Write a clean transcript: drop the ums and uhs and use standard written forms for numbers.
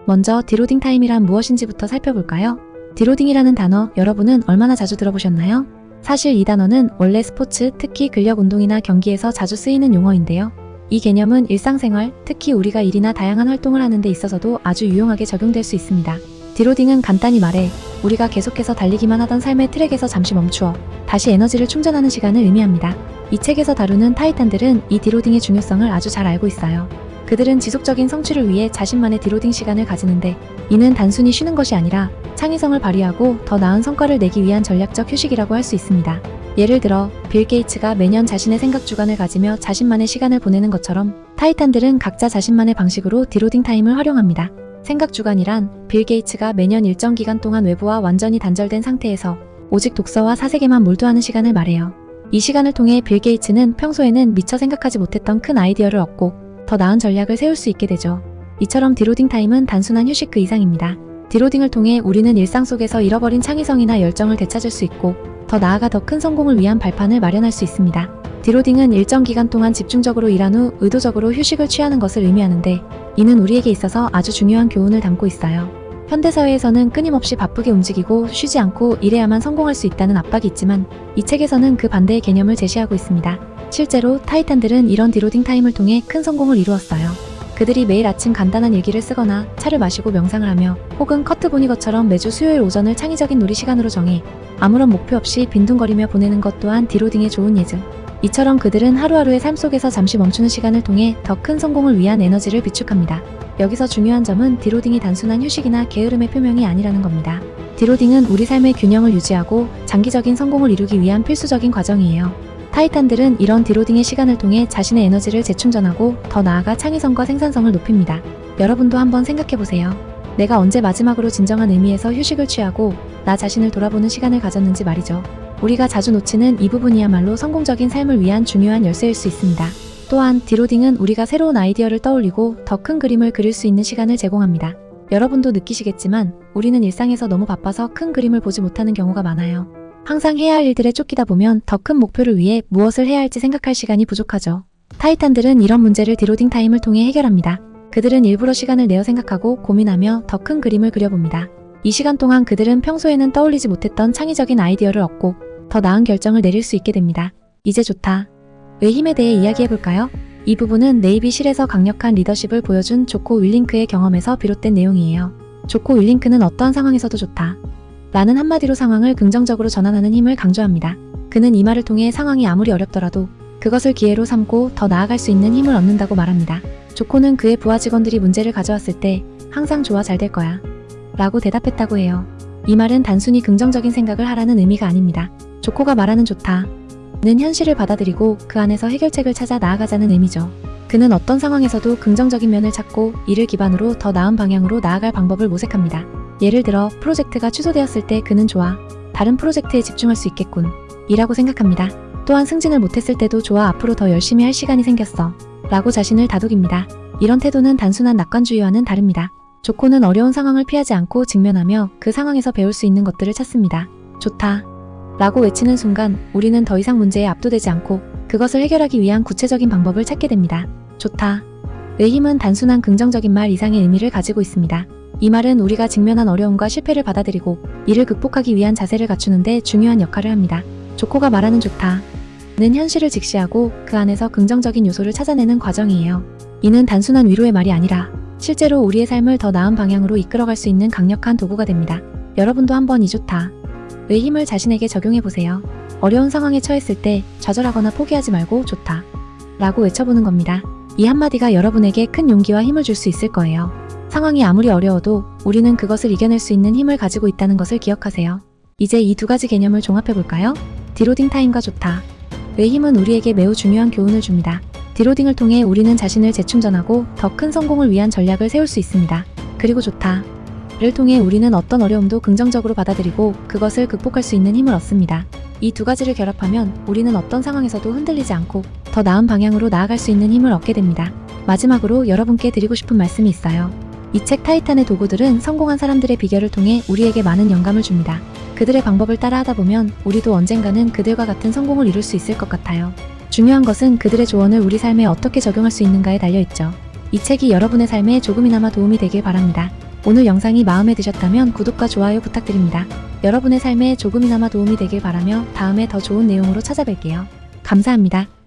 먼저 디로딩 타임이란 무엇인지부터 살펴볼까요? 디로딩이라는 단어 여러분은 얼마나 자주 들어보셨나요? 사실 이 단어는 원래 스포츠, 특히 근력 운동이나 경기에서 자주 쓰이는 용어인데요. 이 개념은 일상생활, 특히 우리가 일이나 다양한 활동을 하는 데 있어서도 아주 유용하게 적용될 수 있습니다. 디로딩은 간단히 말해 우리가 계속해서 달리기만 하던 삶의 트랙에서 잠시 멈추어 다시 에너지를 충전하는 시간을 의미합니다. 이 책에서 다루는 타이탄들은 이 디로딩의 중요성을 아주 잘 알고 있어요. 그들은 지속적인 성취를 위해 자신만의 디로딩 시간을 가지는데 이는 단순히 쉬는 것이 아니라 창의성을 발휘하고 더 나은 성과를 내기 위한 전략적 휴식이라고 할 수 있습니다. 예를 들어 빌 게이츠가 매년 자신의 생각 주간을 가지며 자신만의 시간을 보내는 것처럼 타이탄들은 각자 자신만의 방식으로 디로딩 타임을 활용합니다. 생각 주간이란 빌 게이츠가 매년 일정 기간 동안 외부와 완전히 단절된 상태에서 오직 독서와 사색에만 몰두하는 시간을 말해요. 이 시간을 통해 빌 게이츠는 평소에는 미처 생각하지 못했던 큰 아이디어를 얻고 더 나은 전략을 세울 수 있게 되죠. 이처럼 디로딩 타임은 단순한 휴식 그 이상입니다. 디로딩을 통해 우리는 일상 속에서 잃어버린 창의성이나 열정을 되찾을 수 있고 더 나아가 더 큰 성공을 위한 발판을 마련할 수 있습니다. 디로딩은 일정 기간 동안 집중적으로 일한 후 의도적으로 휴식을 취하는 것을 의미하는데 이는 우리에게 있어서 아주 중요한 교훈을 담고 있어요. 현대사회에서는 끊임없이 바쁘게 움직이고 쉬지 않고 일해야만 성공할 수 있다는 압박이 있지만 이 책에서는 그 반대의 개념을 제시하고 있습니다. 실제로 타이탄들은 이런 디로딩 타임을 통해 큰 성공을 이루었어요. 그들이 매일 아침 간단한 일기를 쓰거나 차를 마시고 명상을 하며 혹은 커트 보니거처럼 매주 수요일 오전을 창의적인 놀이 시간으로 정해 아무런 목표 없이 빈둥거리며 보내는 것 또한 디로딩의 좋은 예죠. 이처럼 그들은 하루하루의 삶 속에서 잠시 멈추는 시간을 통해 더 큰 성공을 위한 에너지를 비축합니다. 여기서 중요한 점은 디로딩이 단순한 휴식이나 게으름의 표명이 아니라는 겁니다. 디로딩은 우리 삶의 균형을 유지하고 장기적인 성공을 이루기 위한 필수적인 과정이에요. 타이탄들은 이런 디로딩의 시간을 통해 자신의 에너지를 재충전하고 더 나아가 창의성과 생산성을 높입니다. 여러분도 한번 생각해보세요. 내가 언제 마지막으로 진정한 의미에서 휴식을 취하고 나 자신을 돌아보는 시간을 가졌는지 말이죠. 우리가 자주 놓치는 이 부분이야말로 성공적인 삶을 위한 중요한 열쇠일 수 있습니다. 또한 디로딩은 우리가 새로운 아이디어를 떠올리고 더 큰 그림을 그릴 수 있는 시간을 제공합니다. 여러분도 느끼시겠지만 우리는 일상에서 너무 바빠서 큰 그림을 보지 못하는 경우가 많아요. 항상 해야 할 일들에 쫓기다 보면 더 큰 목표를 위해 무엇을 해야 할지 생각할 시간이 부족하죠. 타이탄들은 이런 문제를 디로딩 타임을 통해 해결합니다. 그들은 일부러 시간을 내어 생각하고 고민하며 더 큰 그림을 그려봅니다. 이 시간 동안 그들은 평소에는 떠올리지 못했던 창의적인 아이디어를 얻고 더 나은 결정을 내릴 수 있게 됩니다. 이제 좋다. 의 힘에 대해 이야기해볼까요? 이 부분은 네이비 실에서 강력한 리더십을 보여준 조코 윌링크의 경험에서 비롯된 내용이에요. 조코 윌링크는 어떠한 상황에서도 좋다. 라는 한마디로 상황을 긍정적으로 전환하는 힘을 강조합니다. 그는 이 말을 통해 상황이 아무리 어렵더라도 그것을 기회로 삼고 더 나아갈 수 있는 힘을 얻는다고 말합니다. 조코는 그의 부하 직원들이 문제를 가져왔을 때 항상 좋아 잘 될 거야 라고 대답했다고 해요. 이 말은 단순히 긍정적인 생각을 하라는 의미가 아닙니다. 조코가 말하는 좋다 는 현실을 받아들이고 그 안에서 해결책을 찾아 나아가자는 의미죠. 그는 어떤 상황에서도 긍정적인 면을 찾고 이를 기반으로 더 나은 방향으로 나아갈 방법을 모색합니다. 예를 들어 프로젝트가 취소되었을 때 그는 좋아, 다른 프로젝트에 집중할 수 있겠군 이라고 생각합니다. 또한 승진을 못했을 때도 좋아, 앞으로 더 열심히 할 시간이 생겼어 라고 자신을 다독입니다. 이런 태도는 단순한 낙관주의와는 다릅니다. 조코는 어려운 상황을 피하지 않고 직면하며 그 상황에서 배울 수 있는 것들을 찾습니다. 좋다 라고 외치는 순간 우리는 더 이상 문제에 압도되지 않고 그것을 해결하기 위한 구체적인 방법을 찾게 됩니다. 좋다 의 힘은 단순한 긍정적인 말 이상의 의미를 가지고 있습니다. 이 말은 우리가 직면한 어려움과 실패를 받아들이고 이를 극복하기 위한 자세를 갖추는 데 중요한 역할을 합니다. 조코가 말하는 좋다 는 현실을 직시하고 그 안에서 긍정적인 요소를 찾아내는 과정이에요. 이는 단순한 위로의 말이 아니라 실제로 우리의 삶을 더 나은 방향으로 이끌어갈 수 있는 강력한 도구가 됩니다. 여러분도 한번 이 좋다 의 힘을 자신에게 적용해보세요. 어려운 상황에 처했을 때 좌절하거나 포기하지 말고 좋다 라고 외쳐보는 겁니다. 이 한마디가 여러분에게 큰 용기와 힘을 줄 수 있을 거예요. 상황이 아무리 어려워도 우리는 그것을 이겨낼 수 있는 힘을 가지고 있다는 것을 기억하세요. 이제 이 두 가지 개념을 종합해볼까요? 디로딩 타임과 좋다 의 힘은 우리에게 매우 중요한 교훈을 줍니다. 디로딩을 통해 우리는 자신을 재충전하고 더 큰 성공을 위한 전략을 세울 수 있습니다. 그리고 좋다 를 통해 우리는 어떤 어려움도 긍정적으로 받아들이고 그것을 극복할 수 있는 힘을 얻습니다. 이 두 가지를 결합하면 우리는 어떤 상황에서도 흔들리지 않고 더 나은 방향으로 나아갈 수 있는 힘을 얻게 됩니다. 마지막으로 여러분께 드리고 싶은 말씀이 있어요. 이 책 타이탄의 도구들은 성공한 사람들의 비결을 통해 우리에게 많은 영감을 줍니다. 그들의 방법을 따라하다 보면 우리도 언젠가는 그들과 같은 성공을 이룰 수 있을 것 같아요. 중요한 것은 그들의 조언을 우리 삶에 어떻게 적용할 수 있는가에 달려있죠. 이 책이 여러분의 삶에 조금이나마 도움이 되길 바랍니다. 오늘 영상이 마음에 드셨다면 구독과 좋아요 부탁드립니다. 여러분의 삶에 조금이나마 도움이 되길 바라며 다음에 더 좋은 내용으로 찾아뵐게요. 감사합니다.